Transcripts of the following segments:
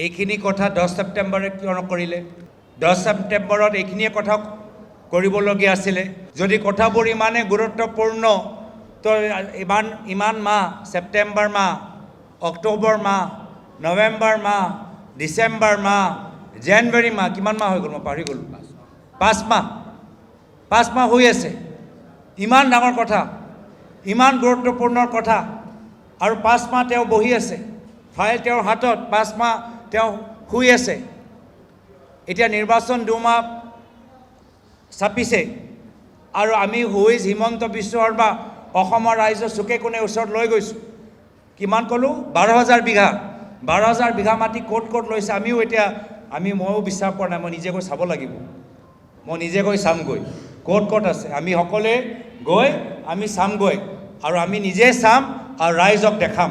এইখিনি কথা 10 ছেপ্টেম্বৰে কিয় নকৰিলে? 10 ছেপ্টেম্বৰত এইখিনিয়ে কথা কৰিবলগীয়া আছিলে। যদি কথাবোৰ ইমানেই গুৰুত্বপূৰ্ণ তো ইমান মাহ, ছেপ্টেম্বৰ মাহ, অক্টোবৰ মাহ, নৱেম্বৰ মাহ, ডিচেম্বৰ মাহ, জানুৱাৰী মাহ, কিমান মাহ হৈ গ'ল মই পাহৰি গ'লোঁ। 5 মাহ হৈ আছে। ইমান ডাঙৰ কথা, ইমান গুৰুত্বপূৰ্ণ কথা, আৰু 5 মাহ তেওঁ বহি আছে, ফাইল তেওঁৰ হাতত, 5 মাহ তেওঁ শুই আছে। এতিয়া নিৰ্বাচন 2 মাহ চাপিছে, আৰু আমি হুইজ হিমন্ত বিশ্ব শৰ্মা অসমৰ ৰাইজৰ চুকে কোণে ওচৰত লৈ গৈছোঁ। কিমান ক'লোঁ? 12,000 বিঘা, 12,000 বিঘা মাটি ক'ত লৈছে ময়ো বিচাৰ পোৱা নাই। মই নিজে গৈ চাব লাগিব, মই নিজে গৈ চামগৈ ক'ত আছে। আমি সকলোৱে গৈ আমি চামগৈ, আৰু আমি নিজে চাম আৰু ৰাইজক দেখাম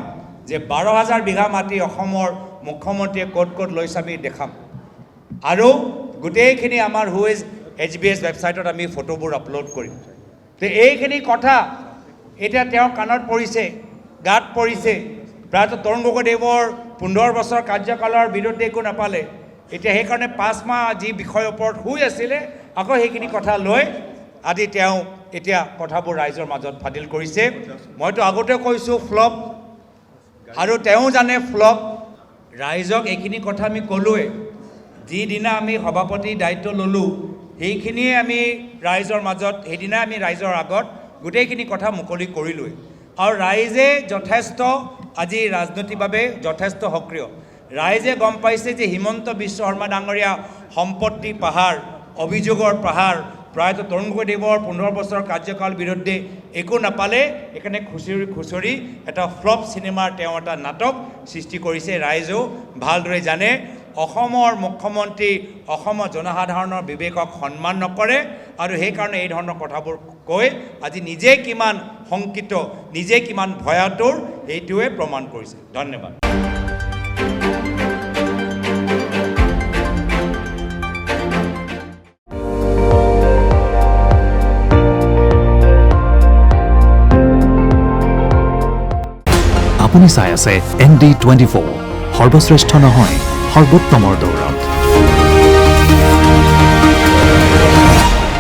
যে 12,000 বিঘা মাটি অসমৰ মুখ্যমন্ত্ৰীয়ে ক'ত লৈছে আমি দেখাম। আৰু গোটেইখিনি আমাৰ হুইজ HBS ৱেবছাইটত আমি ফটোবোৰ আপলোড কৰিম। তো এইখিনি কথা এতিয়া তেওঁৰ কাণত পৰিছে, গাত পৰিছে। প্ৰায়তো তৰুণ গগৈদেৱৰ 15 বছৰ কাৰ্যকালৰ বিৰুদ্ধে একো নাপালে। এতিয়া সেইকাৰণে 5 মাহ যি বিষয়ৰ ওপৰত শুই আছিলে, আকৌ সেইখিনি কথা লৈ আজি তেওঁ এতিয়া কথাবোৰ ৰাইজৰ মাজত ফাদিল কৰিছে। মইতো আগতে কৈছোঁ ফ্লপ, আৰু তেওঁ জানে ফ্লপ। ৰাইজক এইখিনি কথা আমি ক'লোৱে। যিদিনা আমি সভাপতি দায়িত্ব ল'লোঁ, সেইখিনিয়ে আমি ৰাইজৰ মাজত, সেইদিনা আমি ৰাইজৰ আগত গোটেইখিনি কথা মুকলি কৰিলোৱে। আৰু ৰাইজে যথেষ্ট আজি ৰাজনৈতিকভাৱে যথেষ্ট সক্ৰিয়। ৰাইজে গম পাইছে যে হিমন্ত বিশ্ব শৰ্মা ডাঙৰীয়া সম্পত্তি পাহাৰ, অভিযোগৰ পাহাৰ, প্ৰায়তো তৰুণ গগৈদেৱৰ 15 বছৰ কাৰ্যকাল বিৰুদ্ধে একো নাপালে। সেইকাৰণে খুচৰি এটা ফ্লপ চিনেমাৰ তেওঁ এটা নাটক সৃষ্টি কৰিছে। ৰাইজেও ভালদৰে জানে অসমৰ মুখ্যমন্ত্ৰী অসমৰ জনসাধাৰণৰ বিবেকক সন্মান নকৰে, আৰু সেইকাৰণে এই ধৰণৰ কথাবোৰ কৈ আজি নিজে কিমান শংকিত, নিজে কিমান ভয়াতুৰ, এইটোৱে প্ৰমাণ কৰিছে। ধন্যবাদ। আপুনি চাই আছে ND24, সৰ্বশ্ৰেষ্ঠ নহয় সৰ্বোত্তমৰ দৌৰত।